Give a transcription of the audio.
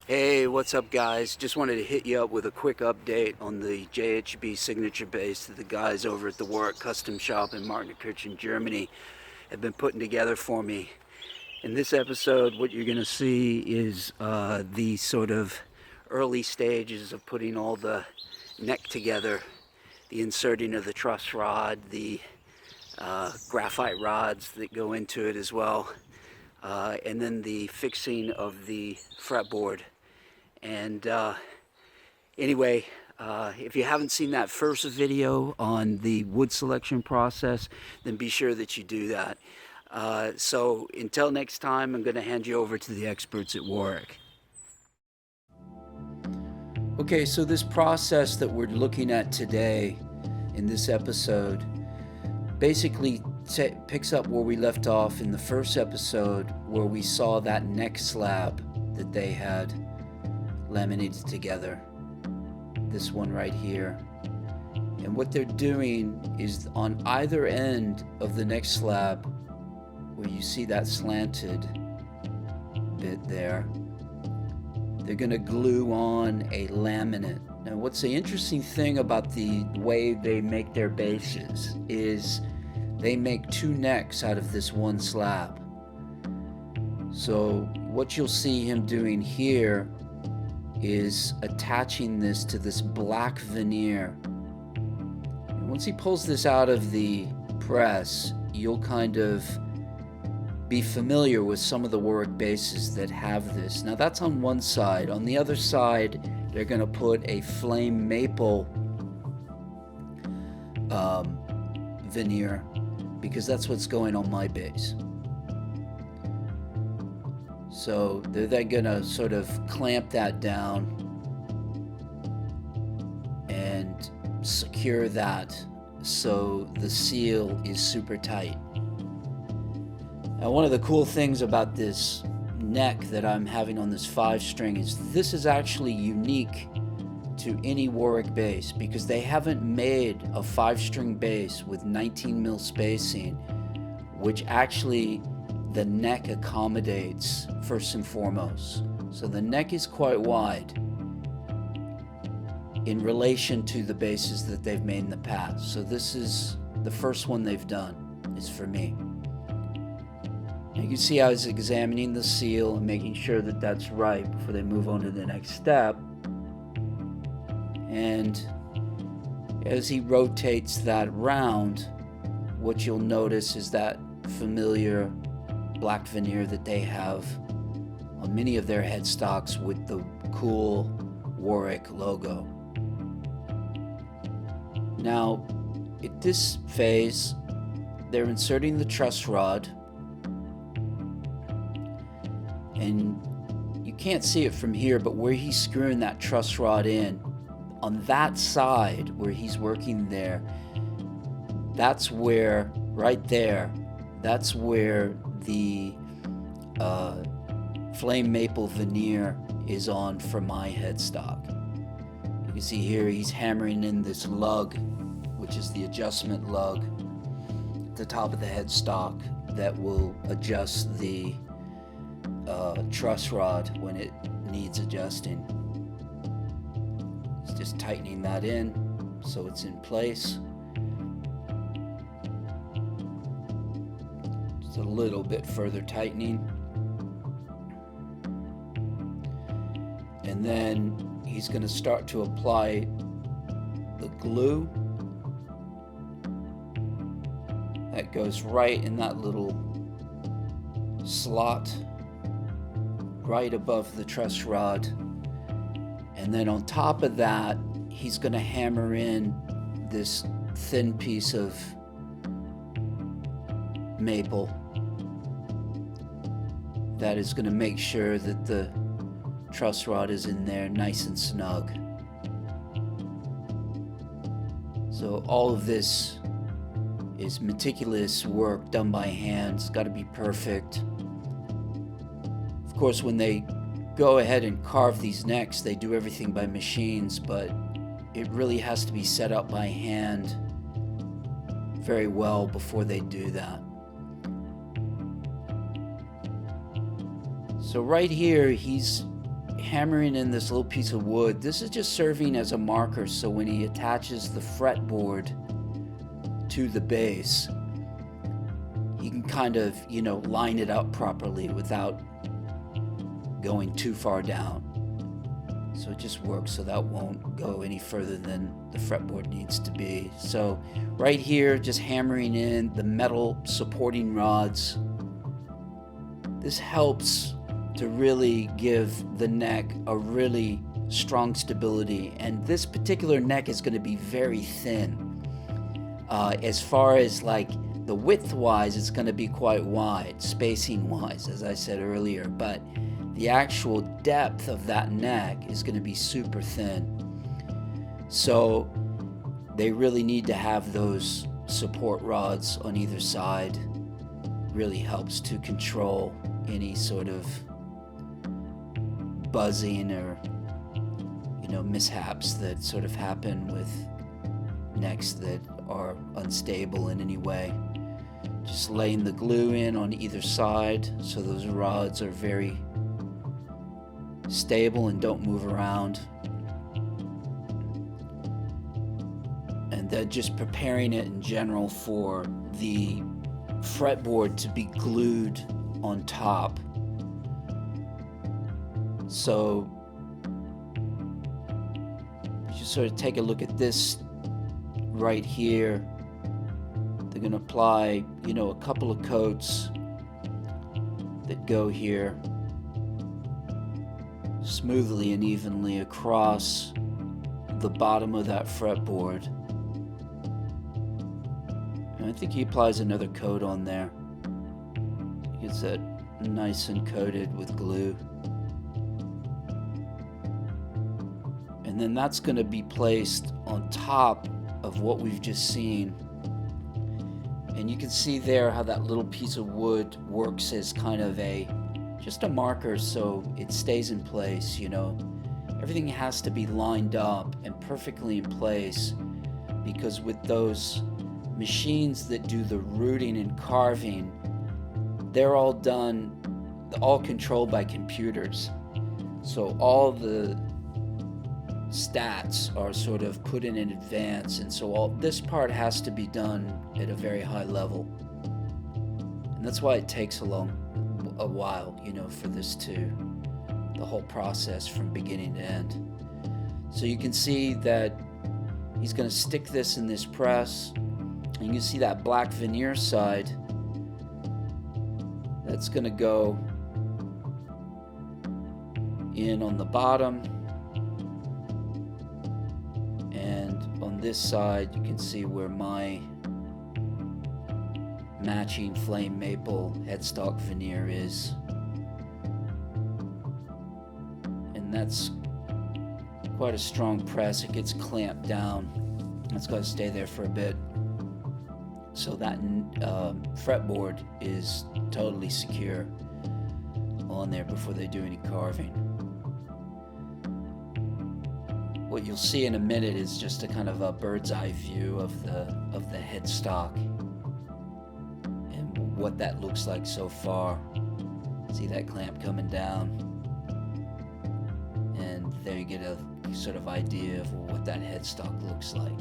Hey, what's up guys? Just wanted to hit you up with a quick update on the JHB signature bass that the guys over at the Warwick Custom Shop in Martinkirchen, Germany have been putting together for me. In this episode, what you're going to see is the sort of early stages of putting all the neck together, the inserting of the truss rod, the graphite rods that go into it as well, and then the fixing of the fretboard. And anyway, if you haven't seen that first video on the wood selection process, then be sure that you do that. So until next time, I'm going to hand you over to the experts at Warwick. Okay, so this process that we're looking at today in this episode basically picks up where we left off in the first episode, where we saw that neck slab that they had laminated together, this one right here. And what they're doing is on either end of the neck slab, where you see that slanted bit there, they're going to glue on a laminate. Now what's the interesting thing about the way they make their bases is they make two necks out of this one slab. So what you'll see him doing here is attaching this to this black veneer. And once he pulls this out of the press, you'll kind of be familiar with some of the Warwick bases that have this. Now that's on one side. On the other side, they're going to put a flame maple veneer, because that's what's going on my base. So they're then going to sort of clamp that down and secure that so the seal is super tight. Now one of the cool things about this neck that I'm having on this 5-string is this is actually unique to any Warwick bass, because they haven't made a 5-string bass with 19mm spacing, which actually the neck accommodates first and foremost. So the neck is quite wide in relation to the basses that they've made in the past. So this is the first one they've done, is for me. You can see I was examining the seal and making sure that that's right before they move on to the next step. And as he rotates that round, what you'll notice is that familiar black veneer that they have on many of their headstocks with the cool Warwick logo. Now, at this phase, they're inserting the truss rod, and you can't see it from here, but where he's screwing that truss rod in, on that side where he's working there, that's where, right there, that's where the flame maple veneer is on for my headstock. You can see here he's hammering in this lug, which is the adjustment lug at the top of the headstock that will adjust the truss rod when it needs adjusting. He's just tightening that in so it's in place. Just a little bit further tightening. And then he's going to start to apply the glue that goes right in that little slot right above the truss rod. And then on top of that, he's going to hammer in this thin piece of maple that is going to make sure that the truss rod is in there nice and snug. So all of this is meticulous work done by hand. It's got to be perfect. Of course, when they go ahead and carve these necks, they do everything by machines, but it really has to be set up by hand very well before they do that. So right here, he's hammering in this little piece of wood. This is just serving as a marker, so when he attaches the fretboard to the base, he can kind of, line it up properly without going too far down. So it just works so that won't go any further than the fretboard needs to be. So right here, just hammering in the metal supporting rods. This helps to really give the neck a really strong stability. And this particular neck is going to be very thin. As far as like the width wise, it's going to be quite wide, spacing wise, as I said earlier, but the actual depth of that neck is going to be super thin. So they really need to have those support rods on either side. Really helps to control any sort of buzzing or mishaps that sort of happen with necks that are unstable in any way. Just laying the glue in on either side so those rods are very stable and don't move around. And then just preparing it in general for the fretboard to be glued on top. So you just sort of take a look at this right here. They're going to apply, a couple of coats that go here smoothly and evenly across the bottom of that fretboard. And I think he applies another coat on there. He gets that nice and coated with glue. And then that's going to be placed on top of what we've just seen. And you can see there how that little piece of wood works as kind of just a marker so it stays in place, Everything has to be lined up and perfectly in place, because with those machines that do the rooting and carving, they're all controlled by computers. So all the stats are sort of put in advance, and so all this part has to be done at a very high level, and that's why it takes a while, for this the whole process from beginning to end. So you can see that he's going to stick this in this press, and you can see that black veneer side that's going to go in on the bottom. On this side, you can see where my matching flame maple headstock veneer is. And that's quite a strong press. It gets clamped down. It's got to stay there for a bit. So that fretboard is totally secure on there before they do any carving. What you'll see in a minute is just a kind of a bird's eye view of the headstock and what that looks like so far. See that clamp coming down, and there you get a sort of idea of what that headstock looks like.